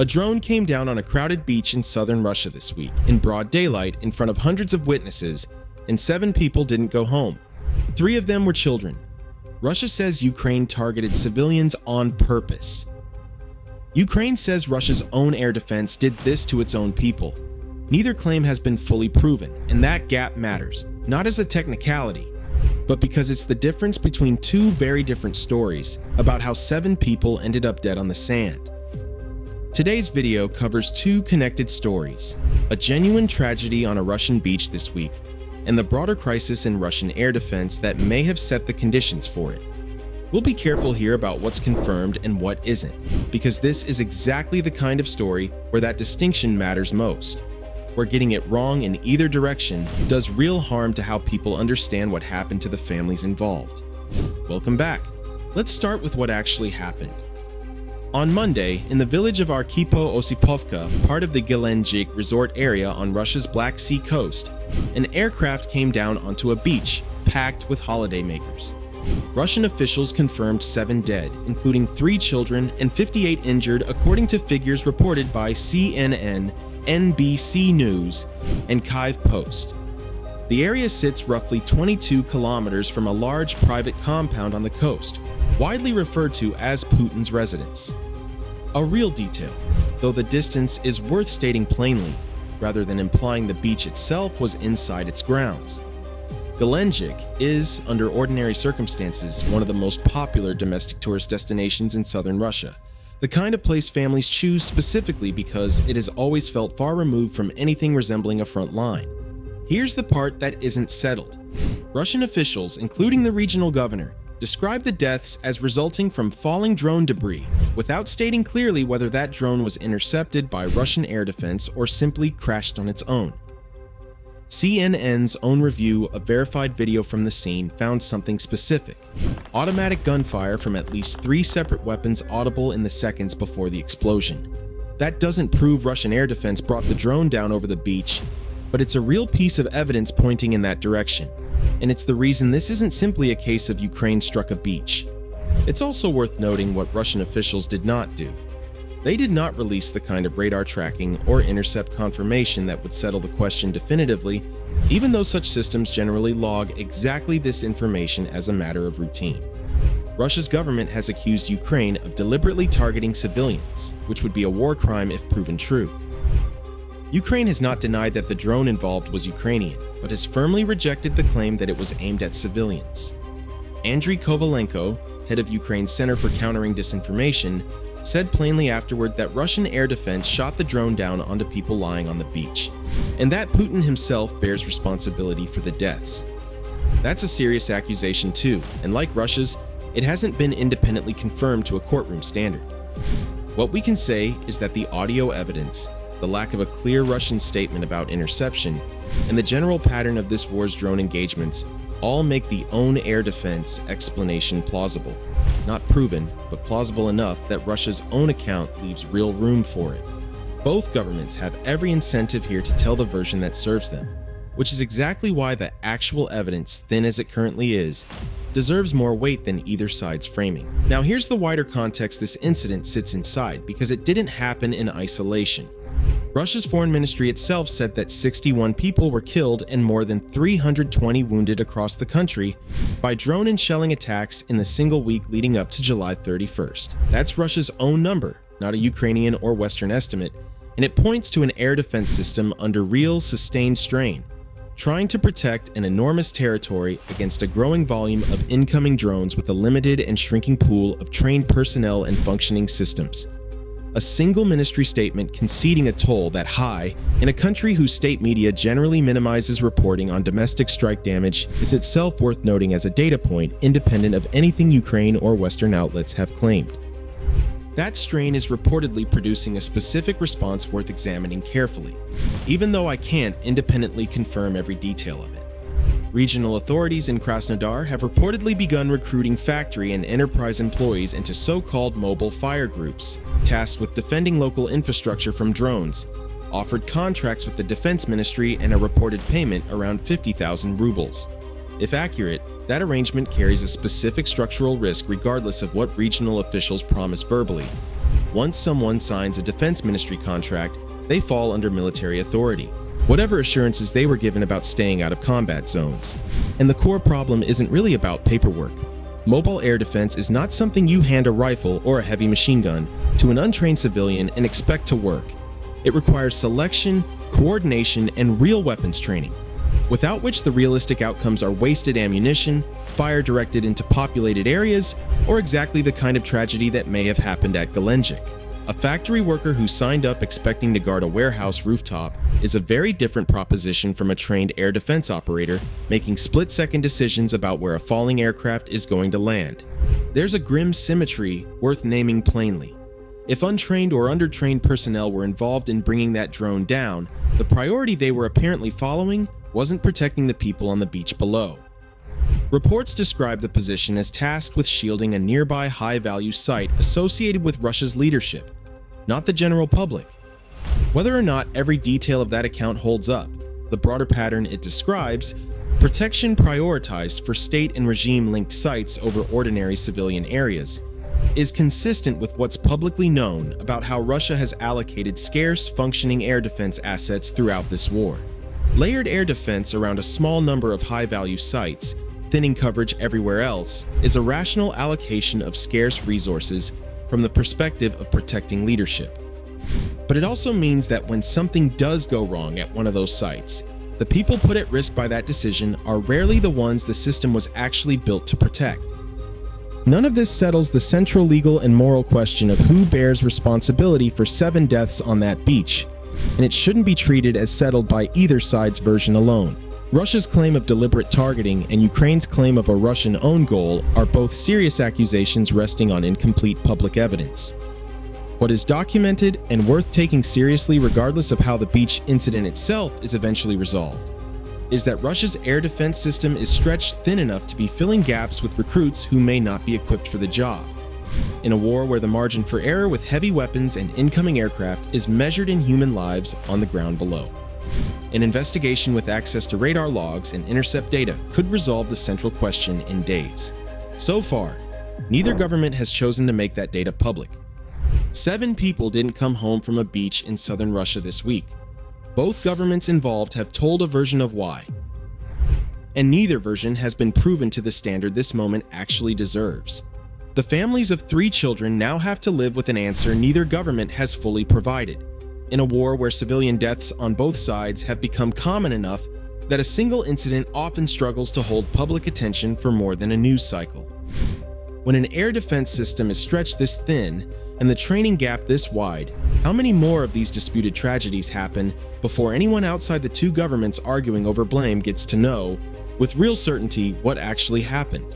A drone came down on a crowded beach in southern Russia this week, in broad daylight, in front of hundreds of witnesses, and 7 people didn't go home. 3 of them were children. Russia says Ukraine targeted civilians on purpose. Ukraine says Russia's own air defense did this to its own people. Neither claim has been fully proven, and that gap matters, not as a technicality, but because it's the difference between 2 very different stories about how 7 people ended up dead on the sand. Today's video covers 2 connected stories, a genuine tragedy on a Russian beach this week, and the broader crisis in Russian air defense that may have set the conditions for it. We'll be careful here about what's confirmed and what isn't, because this is exactly the kind of story where that distinction matters most, where getting it wrong in either direction does real harm to how people understand what happened to the families involved. Welcome back. Let's start with what actually happened. On Monday, in the village of Archipo-Osipovka, part of the Gelendzhik resort area on Russia's Black Sea coast, an aircraft came down onto a beach packed with holidaymakers. Russian officials confirmed 7 dead, including 3 children and 58 injured according to figures reported by CNN, NBC News, and Kyiv Post. The area sits roughly 22 kilometers from a large private compound on the coast, widely referred to as Putin's residence. A real detail, though the distance is worth stating plainly, rather than implying the beach itself was inside its grounds. Gelendzhik is, under ordinary circumstances, one of the most popular domestic tourist destinations in southern Russia, the kind of place families choose specifically because it has always felt far removed from anything resembling a front line. Here's the part that isn't settled. Russian officials, including the regional governor, describe the deaths as resulting from falling drone debris, without stating clearly whether that drone was intercepted by Russian air defense or simply crashed on its own. CNN's own review of verified video from the scene found something specific: automatic gunfire from at least 3 separate weapons audible in the seconds before the explosion. That doesn't prove Russian air defense brought the drone down over the beach, but it's a real piece of evidence pointing in that direction. And it's the reason this isn't simply a case of Ukraine struck a beach. It's also worth noting what Russian officials did not do. They did not release the kind of radar tracking or intercept confirmation that would settle the question definitively, even though such systems generally log exactly this information as a matter of routine. Russia's government has accused Ukraine of deliberately targeting civilians, which would be a war crime if proven true. Ukraine has not denied that the drone involved was Ukrainian, but has firmly rejected the claim that it was aimed at civilians. Andriy Kovalenko, head of Ukraine's Center for Countering Disinformation, said plainly afterward that Russian air defense shot the drone down onto people lying on the beach, and that Putin himself bears responsibility for the deaths. That's a serious accusation too, and like Russia's, it hasn't been independently confirmed to a courtroom standard. What we can say is that the audio evidence, the lack of a clear Russian statement about interception, and the general pattern of this war's drone engagements all make the own air defense explanation plausible. Not proven, but plausible enough that Russia's own account leaves real room for it. Both governments have every incentive here to tell the version that serves them, which is exactly why the actual evidence, thin as it currently is, deserves more weight than either side's framing. Now here's the wider context this incident sits inside, because it didn't happen in isolation. Russia's foreign ministry itself said that 61 people were killed and more than 320 wounded across the country by drone and shelling attacks in the single week leading up to July 31st. That's Russia's own number, not a Ukrainian or Western estimate, and it points to an air defense system under real, sustained strain, trying to protect an enormous territory against a growing volume of incoming drones with a limited and shrinking pool of trained personnel and functioning systems. A single ministry statement conceding a toll that high in a country whose state media generally minimizes reporting on domestic strike damage is itself worth noting as a data point independent of anything Ukraine or Western outlets have claimed. That strain is reportedly producing a specific response worth examining carefully, even though I can't independently confirm every detail of it. Regional authorities in Krasnodar have reportedly begun recruiting factory and enterprise employees into so-called mobile fire groups, tasked with defending local infrastructure from drones, offered contracts with the defense ministry and a reported payment around 50,000 rubles. If accurate, that arrangement carries a specific structural risk regardless of what regional officials promise verbally. once someone signs a defense ministry contract, they fall under military authority, whatever assurances they were given about staying out of combat zones. And the core problem isn't really about paperwork. Mobile air defense is not something you hand a rifle or a heavy machine gun to an untrained civilian and expect to work. It requires selection, coordination, and real weapons training, without which the realistic outcomes are wasted ammunition, fire directed into populated areas, or exactly the kind of tragedy that may have happened at Gelendzhik. A factory worker who signed up expecting to guard a warehouse rooftop is a very different proposition from a trained air defense operator making split-second decisions about where a falling aircraft is going to land. There's a grim symmetry worth naming plainly. If untrained or undertrained personnel were involved in bringing that drone down, the priority they were apparently following wasn't protecting the people on the beach below. Reports describe the position as tasked with shielding a nearby high-value site associated with Russia's leadership, not the general public. Whether or not every detail of that account holds up, the broader pattern it describes, protection prioritized for state and regime-linked sites over ordinary civilian areas, is consistent with what's publicly known about how Russia has allocated scarce, functioning air defense assets throughout this war. Layered air defense around a small number of high-value sites, thinning coverage everywhere else, is a rational allocation of scarce resources from the perspective of protecting leadership. But it also means that when something does go wrong at one of those sites, the people put at risk by that decision are rarely the ones the system was actually built to protect. None of this settles the central legal and moral question of who bears responsibility for 7 deaths on that beach, and it shouldn't be treated as settled by either side's version alone. Russia's claim of deliberate targeting and Ukraine's claim of a Russian-owned goal are both serious accusations resting on incomplete public evidence. What is documented and worth taking seriously regardless of how the beach incident itself is eventually resolved is that Russia's air defense system is stretched thin enough to be filling gaps with recruits who may not be equipped for the job. In a war where the margin for error with heavy weapons and incoming aircraft is measured in human lives on the ground below. An investigation with access to radar logs and intercept data could resolve the central question in days. So far, neither government has chosen to make that data public. 7 people didn't come home from a beach in southern Russia this week. Both governments involved have told a version of why, and neither version has been proven to the standard this moment actually deserves. The families of 3 children now have to live with an answer neither government has fully provided, in a war where civilian deaths on both sides have become common enough that a single incident often struggles to hold public attention for more than a news cycle. When an air defense system is stretched this thin and the training gap this wide, how many more of these disputed tragedies happen before anyone outside the 2 governments arguing over blame gets to know, with real certainty, what actually happened?